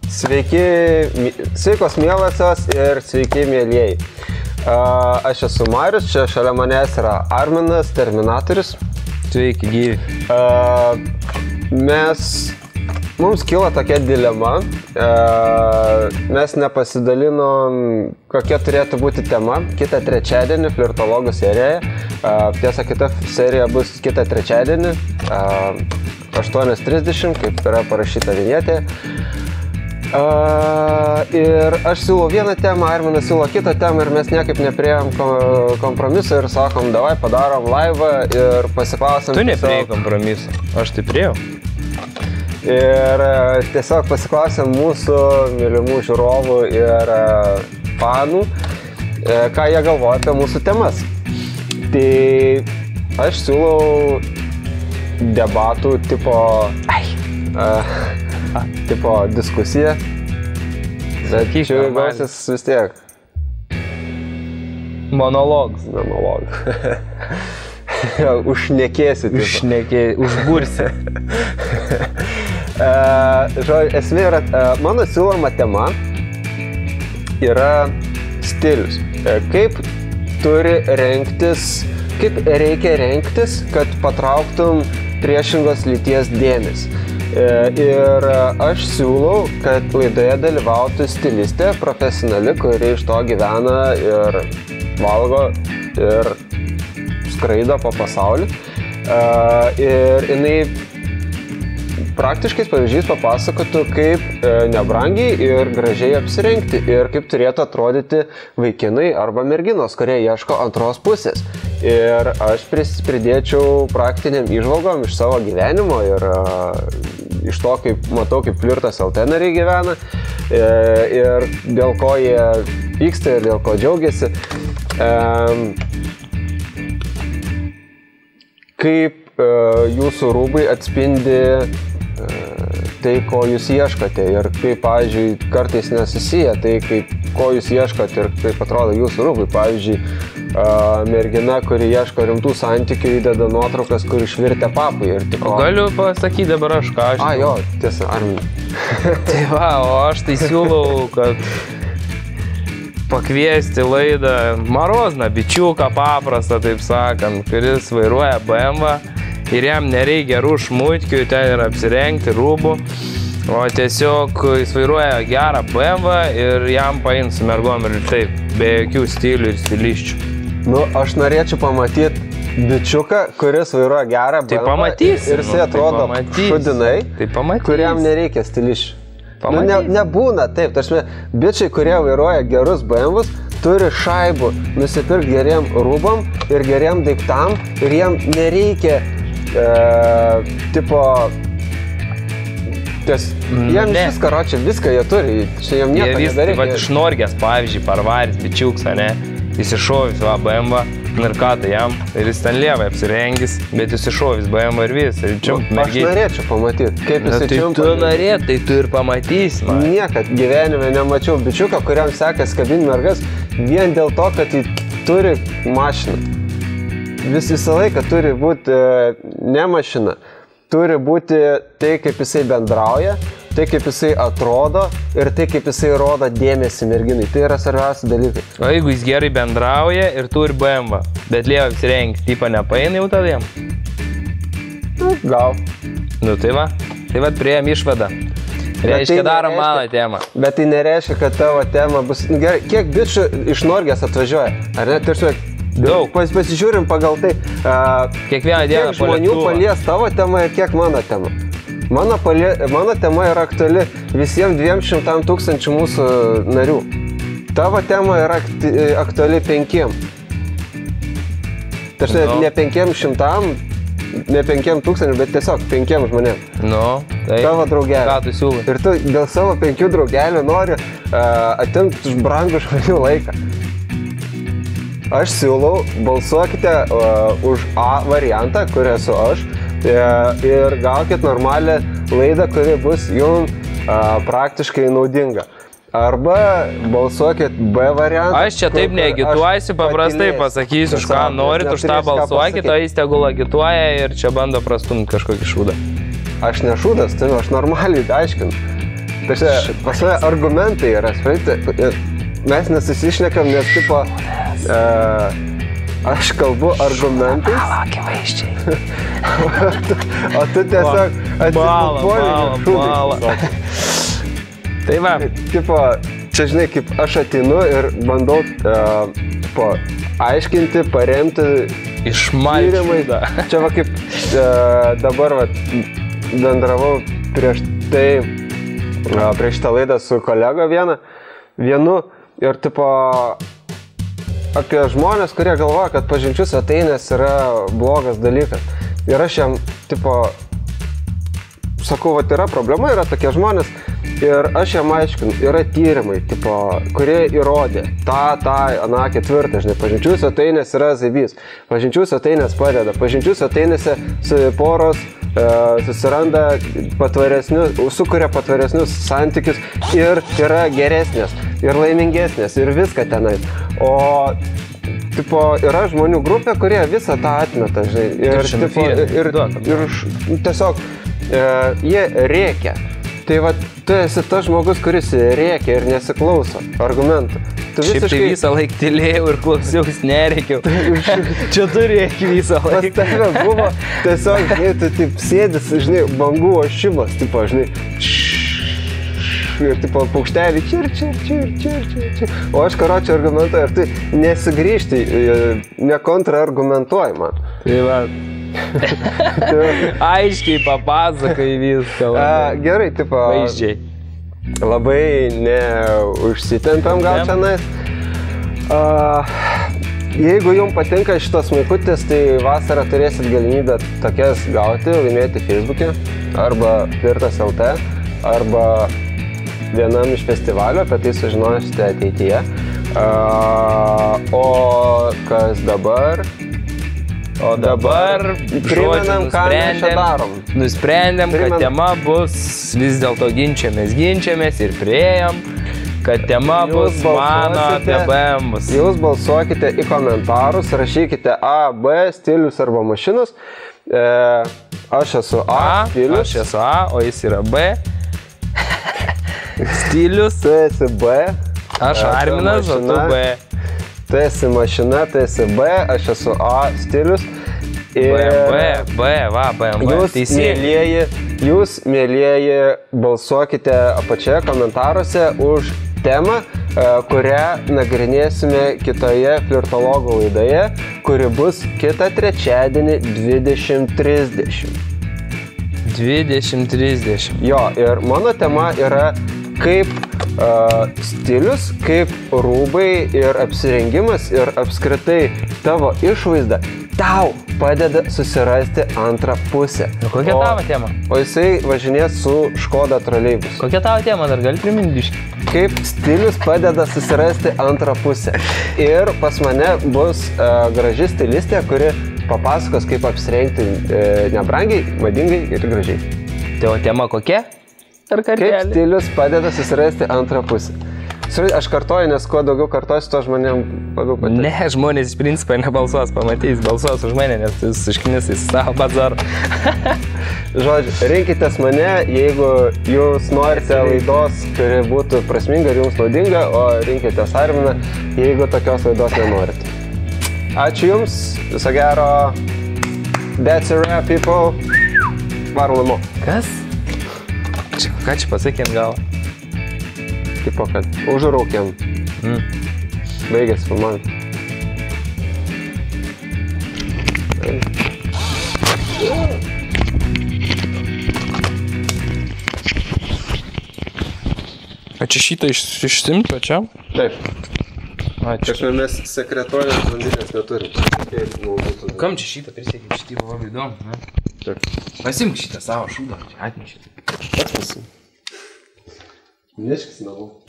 Sveikos mielosios ir sveiki mielieji. Aš esu Marius, čia šalia manęs yra Arminas, Terminatorius. Sveiki, gyvi. Mums kilo tokia dilema, mes nepasidalinom, kokia turėtų būti tema. Kitą trečiadienį flirtologų serijoje. Tiesa, kita serija bus kitą trečiadienį, 8:30, kaip yra parašyta vinjetė. Ir aš siūlau vieną temą, Arminas siūlo kitą temą ir mes niekaip nepriejom kompromiso ir sakom, davai padarom laivą ir pasiklausom. Tu nepriejai kompromiso, aš tai priejau. Ir tiesiog pasiklausėm mūsų mylimų žiūrovų ir fanų, ką jie galvoja apie mūsų temas. Tai aš siūlau debatų tipo diskusiją, bet čia gausis vis tiek. Monologas. Užšnekėsi. Užbursi. Esmė yra, mano siūloma tema yra stilius. Kaip reikia rengtis, kad patrauktum priešingos lyties dėmesį. Ir aš siūlau, kad laidoje dalyvautų stilistė, profesionali, kuri iš to gyvena ir valgo ir skraido po pasaulį. Ir jinai praktiškais pavyzdžiais papasakotų, kaip nebrangiai ir gražiai apsirengti ir kaip turėtų atrodyti vaikinai arba merginos, kurie ieško antros pusės. Ir aš pridėčiau praktiniam įžvalgom iš savo gyvenimo ir iš to, kaip matau, kaip flirtas LT nariai gyvena ir dėl ko jie pyksta ir dėl ko džiaugiasi. Kaip jūsų rūbai atspindi tai, ko jūs ieškote ir kaip, pavyzdžiui, kartais nesusiję, tai ko jūs ieškote ir kaip atrodo jūsų rūbai. Pavyzdžiui, mergina, kuri ieško rimtų santykių, įdeda nuotraukas, kur išvirtė papai ir tipo... Galiu pasakyti dabar aš ką aš... Jo, tiesa, Armin. Tai va, o aš tai siūlau, kad pakviesti laidą Marozną, bičiuką paprastą, taip sakant, kuris vairuoja BMW ir jam nereikia gerų šmutkių, ten ir apsirengti rūbų, o tiesiog jis vairuoja gerą BMW ir jam pains su mergom ir taip, be jokių stilių ir stiliščių. Aš norėčiau pamatyti bičiuką, kuris vairuoja gerą BMW. Tai pamatysi. Ir jisai atrodo šudinai, kuriam nereikia stiliščių. Nebūna taip, tarsi bičiai, kurie vairuoja gerus BMWs, turi šaibų nusipirkti geriem rūbam ir geriem daiktam ir jiem nereikia jiem šis karočią viską jie turi, čia jiem nieko nebereikia. Vat iš Norgės, pavyzdžiui, parvaris bičiuks, ne, jis iššovis BMW ir ką tai jam, ir jis ten lievai apsirengis, bet jis iššovis BMW ir vis. Aš norėčiau pamatyti, kaip jisai čiumpa. Tai tu norėt, tai tu ir pamatysi. Niekad gyvenime nemačiau bičiuko, kuriam sekas kabinti mergas vien dėl to, kad jis turi mašiną. Visą laiką turi būti ne mašina, turi būti tai, kaip jisai bendrauja, tai, kaip jisai atrodo ir tai, kaip jisai rodo dėmesį merginai. Tai yra svarbiausi dalykai. O jeigu jis gerai bendrauja ir turi BMW, bet lieva apsirengti, tipo nepaina jau taviem? Gal. Tai va priėjom išvadą. Reiškia, darom mano temą. Bet tai nereiškia, kad tavo tema bus... Gerai, kiek bičių iš Norgės atvažiuoja? Ar ne? Tarsi, daug. Pasižiūrim pagal tai, kiekvieną dieną kiek žmonių palies tavo temą ir kiek mano tema. Mano tema yra aktuali visiems 200 000 mūsų narių. Tavo tema yra aktuali 5. Tarsi ne 500, ne 5000, bet tiesiog 5 žmonėms. Tavo draugelį. Ką tu siūlai? Ir tu dėl savo 5 draugelių nori atimti brangų žmonių laiką. Aš siūlau, balsuokite už A variantą, kur esu aš, ir gaukit normalią laidą, kuri bus jums praktiškai naudinga. Arba balsuokit B variantą. Aš čia taip neagituosiu, paprastai pasakysiu, už ką norit, už tą balsuokit, o jis tegul agituoja ir čia bando prastumti kažkokį šūdą. Aš ne šūdas, tai aš normaliai aiškinu. tačiau pas mane argumentai yra, suprantate, mes nesusišnekam, nes tipo, aš kalbu argumentais. Akivaizdžiai. O tu tiesiog Bala. Tai va. Tipo, čia žinai, kaip aš atinu ir bandau aiškinti, paremti Išmalčiai. Čia va kaip dabar va, bendravau prieš šitą laidą su kolega vienu ir tipo apie žmonės, kurie galvoja, kad pažinčių svetainės yra blogas dalykas. Ir aš jam tipo sakau, va, yra problema, yra tokie žmonės ir aš jam aiškinu, yra tyrimai, tipo, kurie įrodė aną ketvirtą, žinai, pažinčių svetainės yra zaibys, pažinčių svetainės padeda, pažinčių svetainėse poros susiranda sukuria patvaresnius santykius ir yra geresnės, ir laimingesnės, ir viską tenai. O tipo, yra žmonių grupė, kurie visą tą atmeta, žinai, ir tiesiog jie rėkia. Tai va, tu esi tas žmogus, kuris rėkia ir nesiklauso argumentų. Šiaip tai visą laiką tylėjau ir klausiaus, nerėkiau. Čia tu rėki visą laiką. Pas tave buvo tiesiog, žinai, tu taip sėdis, žinai, bangų ošimas, tipo, žinai, ir tipo paukštelį čir. O aš karočią argumentuoju ir tai nesigrįžti, nekontraargumentuoji man. Tai va. Aiškiai papasakai viską. Gerai, tipo. Vaizdžiai. Labai neužsitempiam gal čionais. Jeigu jums patinka šitos maikutis, tai vasarą turėsit galimybę tokias gauti, laimėti Facebook'e, arba Flirtas LT, arba vienam iš festivalių, apie tai sužinosite ateityje. O kas dabar? O dabar primenam, ką mes čia darom. Nusprendėm, kad tema bus vis dėlto ginčiamės ir priėjom, kad tema bus mano apie BMWs. Jūs balsuokite į komentarus, rašykite A, B, stilius arba mašinos. Aš esu A, stilius. Aš esu A, o jis yra B. Stilius. Tu esi B. Aš Arminas, o tu B. Tu esi mašina, tu esi B, aš esu A, stilius. BMW, Jūs, mielieji, balsuokite apačioje komentaruose už temą, kurią nagrinėsime kitoje flirtologų laidoje, kuri bus kitą trečiadienį 20:30. 20:30. Jo, ir mano tema yra kaip stilius, kaip rūbai ir apsirengimas ir apskritai tavo išvaizda tau padeda susirasti antrą pusę. Kokia tavo tema? O jisai važinės su Škoda troleibus. Kokia tavo tema, dar gali priminti biškį? Kaip stilius padeda susirasti antrą pusę. Ir pas mane bus graži stilistė, kuri papasakos, kaip apsirengti nebrangiai, madingai ir gražiai. Tavo tema kokia? Kaip stilius padeda susirasti antrą pusę. Aš kartoju, nes kuo daugiau kartosiu, to žmonėm labiau patys. Ne, žmonės iš principo nebalsuos, pamatys, balsuos už mane, nes tu išknis į savo bazarą. Žodžiu, rinkitės mane, jeigu jūs norite laidos, kuri būtų prasminga ir jums naudinga, o rinkitės Arminą, jeigu tokios laidos nenorite. Ačiū jums, viso gero. That's a wrap, people. Varom namo. Kas? Ką čia pasakėm gal? Tipo, kad užraukėm. Baigėsi filmavimas. A čia šitą išsimti pačiam? Taip. Ačiū. Kažkaip mes sekretorės blondinės neturim. Kam čia šitą prisėkė? Šitį buvo labai įdomu, ne? Taip. Pasimk šitą savo šūdą, čia atnešit. Pats pasimk. Neškis namo.